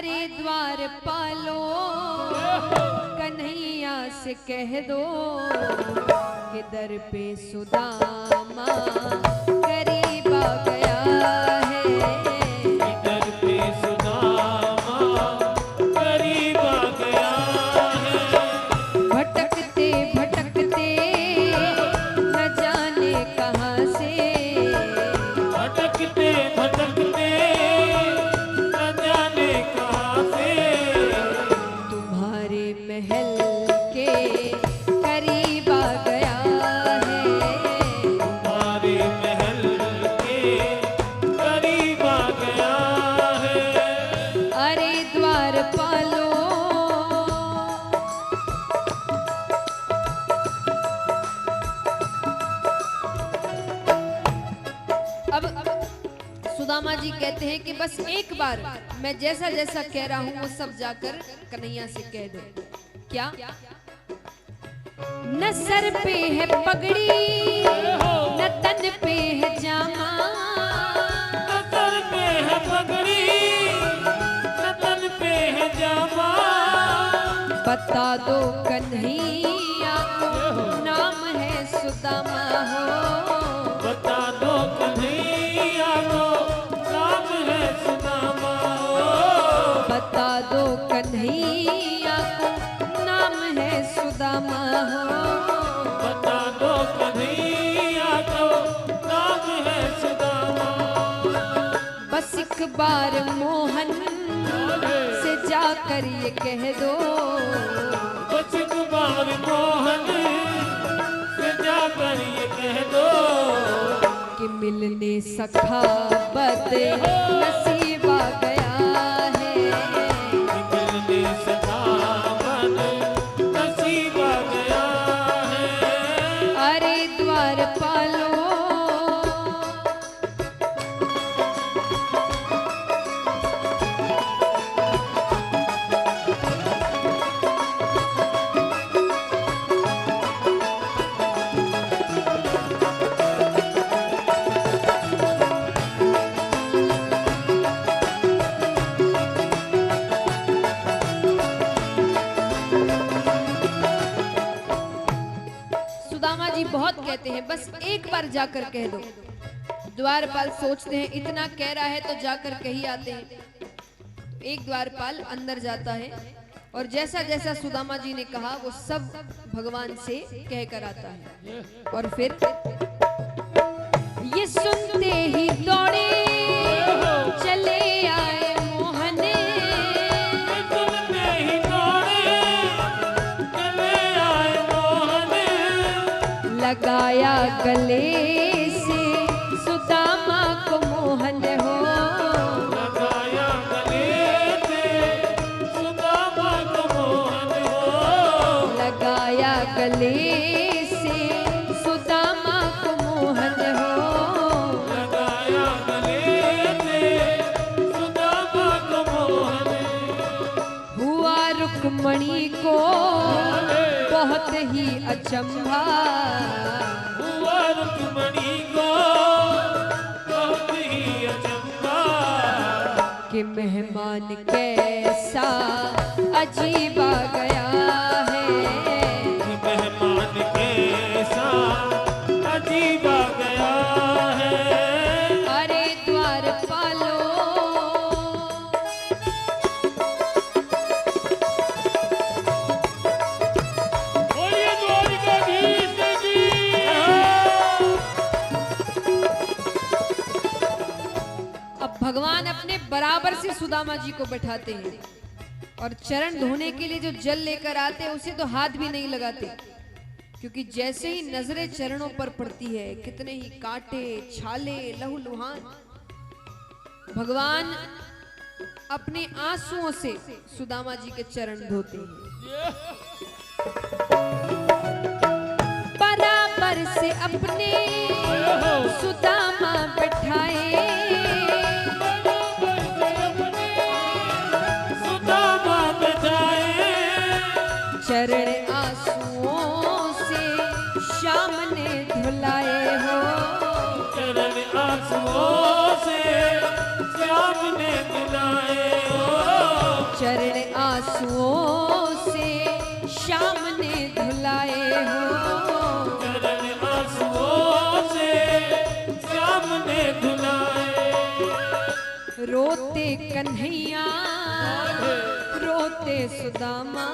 अरे द्वार पालो कन्हैया से कह दो कि दर पे सुदामा गरीब आ गया है। दर पे सुदामा गरीब आ गया है। भटकते भटकते न जाने कहाँ से, भटकते भटकते न जाने कहाँ से, तुम्हारे महल के करीब आ गया है। तुम्हारे महल के करीब आ गया है। अरे द्वार पालो अब सुदामा जी कहते हैं कि बस एक बार मैं जैसा जैसा कह रहा हूं वो सब जाकर कन्हैया से कह दो। क्या? न सर पे है पगड़ी न तन पे है जामा, न सर पे है पगड़ी न तन पे है जामा, बता दो कन्हैया नाम है सुदामा हो। बता दो कन्हैया को नाम है सुदामा हो। बता दो कन्हैया को नाम है सुदामा हो। बता दो कन्हैया को नाम है सुदामा। बस एक बार मोहन से जाकर ये कह दो, बस एक बार मोहन से जाकर ये कह दो कि मिलने सखावत नसीब आ गया है। मिलने सखावत नसीब आ गया है। अरे द्वार पालो सुदामा जी बहुत कहते हैं बस एक बार जाकर कह दो। द्वारपाल सोचते हैं इतना कह रहा है तो जाकर कही आते हैं। एक द्वारपाल अंदर जाता है और जैसा जैसा सुदामा जी ने कहा वो सब भगवान से कह कर आता है। और फिर ये सुनते ही दौड़े चले आए मोहन, सुनते ही दौड़े चले आए मोहन, लगाया गले से सुदामा को मोहन हो। लगाया गले से सुदामा को मोहन हो। लगाया गले से सुदामा को मोहन हो। लगाया गले से सुदामा को मोहन। हुआ रुक्मणी को बहुत ही अचंभा, हुआ रुक्मणी को बहुत ही अचंभा, कि मेहमान कैसा अजीब आ गया है। मेहमान कैसा अजीब आ गया है। अरे द्वार पालो बोलिए द्वारिकाधीश की। अब भगवान अपने बराबर से सुदामा जी को बैठाते हैं और चरण धोने के लिए जो जल लेकर आते हैं उसे तो हाथ भी नहीं लगाते, क्योंकि जैसे ही नजरें चरणों पर पड़ती है कितने ही कांटे छाले लहूलुहान। भगवान अपने आंसुओं से सुदामा जी के चरण धोते हैं। बराबर से अपने सुदामा बैठाए, सुदामा बैठाए, चरण आंसुओं से श्याम ने धुलाए हो। चरण आंसुओं से श्याम ने धुलाए हो। आंसुओं से श्याम ने धुलाए हो, चरण आंसुओं से श्याम ने धुलाए। रोते कन्हैया रोते सुदामा,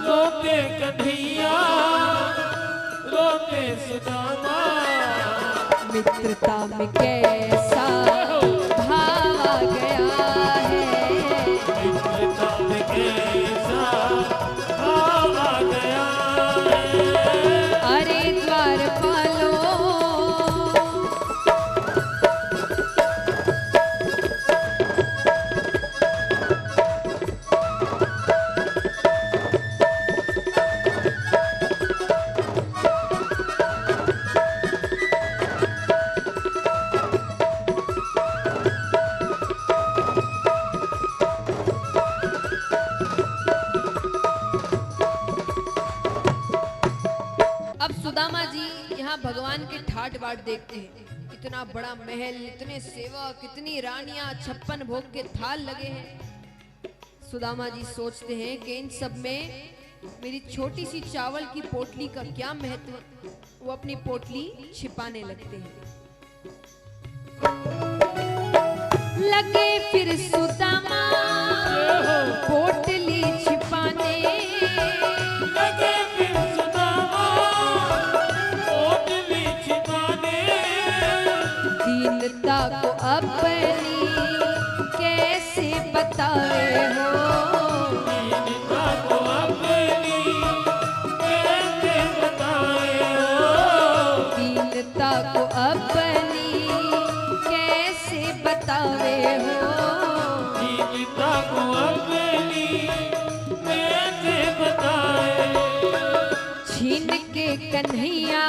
रोते कन्हैया रोते सुदामा। मित्रता में कैसा भाव आ गया है, मित्रता में कैसा भाव आ गया है। अरे द्वारपालो सुदामा जी यहाँ भगवान के ठाट बाट देखते हैं। इतना बड़ा महल, इतने सेवक, इतनी रानियां, 56 भोग के थाल लगे हैं। सुदामा जी सोचते हैं कि इन सब में मेरी छोटी सी चावल की पोटली का क्या महत्व है। वो अपनी पोटली छिपाने लगते हैं। लगे फिर सुदामा पोटली छिपाने, लगे फिर सुदामा पोटली छिपाने। दीनता को अपनी कैसे बतावे हो, दीनता को अपनी कैसे बताए हो, दीनता को अपनी कैसे बतावे हो। दीनता को अपनी कैसे बताए। छीन के कन्हैया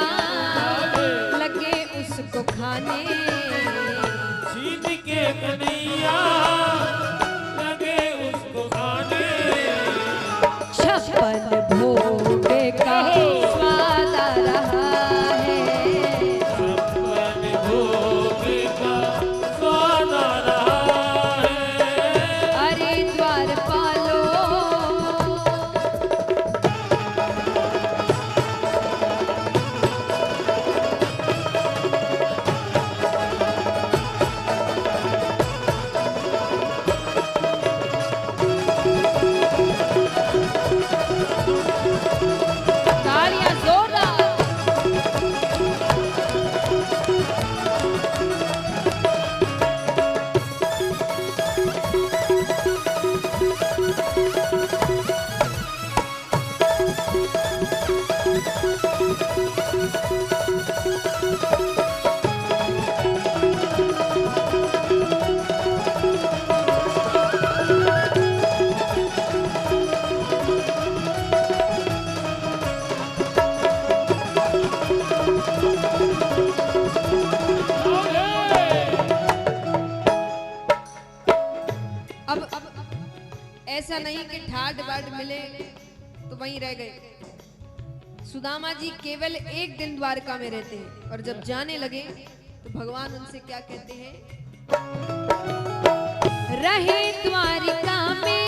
लगे उसको खाने, छीन के कन्हैया लगे उसको खाने। 56 भोग का स्वाद आ रहा है, 56 भोग का स्वाद आ रहा है। अरे द्वारपालो तालियां जोरदार। अब ऐसा नहीं कि ठाट बाट मिले तो वहीं रह गए। सुदामा जी केवल एक दिन द्वारका में रहते हैं और जब जाने लगे तो भगवान उनसे क्या कहते हैं, रहे द्वारिका में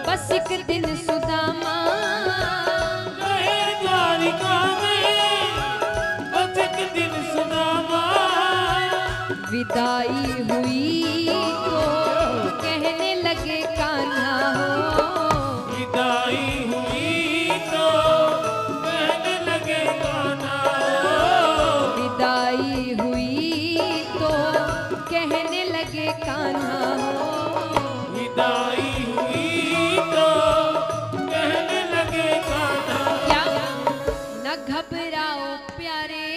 बस एक दिन सुदामा, रहे द्वारिका में बस एक दिन सुदामा। विदाई हुई तो कहने लगे कान्हा हो, विदाई हुई तो कहने लगे कान्हा हो, विदाई हुई तो कहने लगे कान्हा हो। विदाई हुई तो कहने लगे कान्हा। क्या न घबराओ प्यारे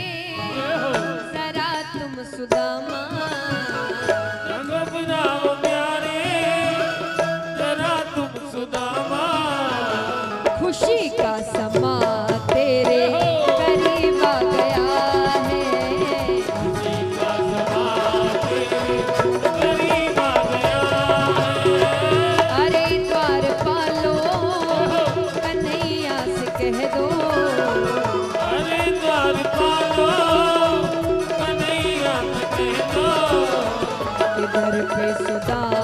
जरा तुम सुदामा, न घबराओ प्यारे जरा तुम सुदामा। खुशी का समा तेरे करीब आ गया है, खुशी का समा तेरे करीब आ गया है। अरे द्वारपालो कन्हैया से कह दो, अरे द्वारपालो कन्हैया से कह दो, कि दर पे सुदामा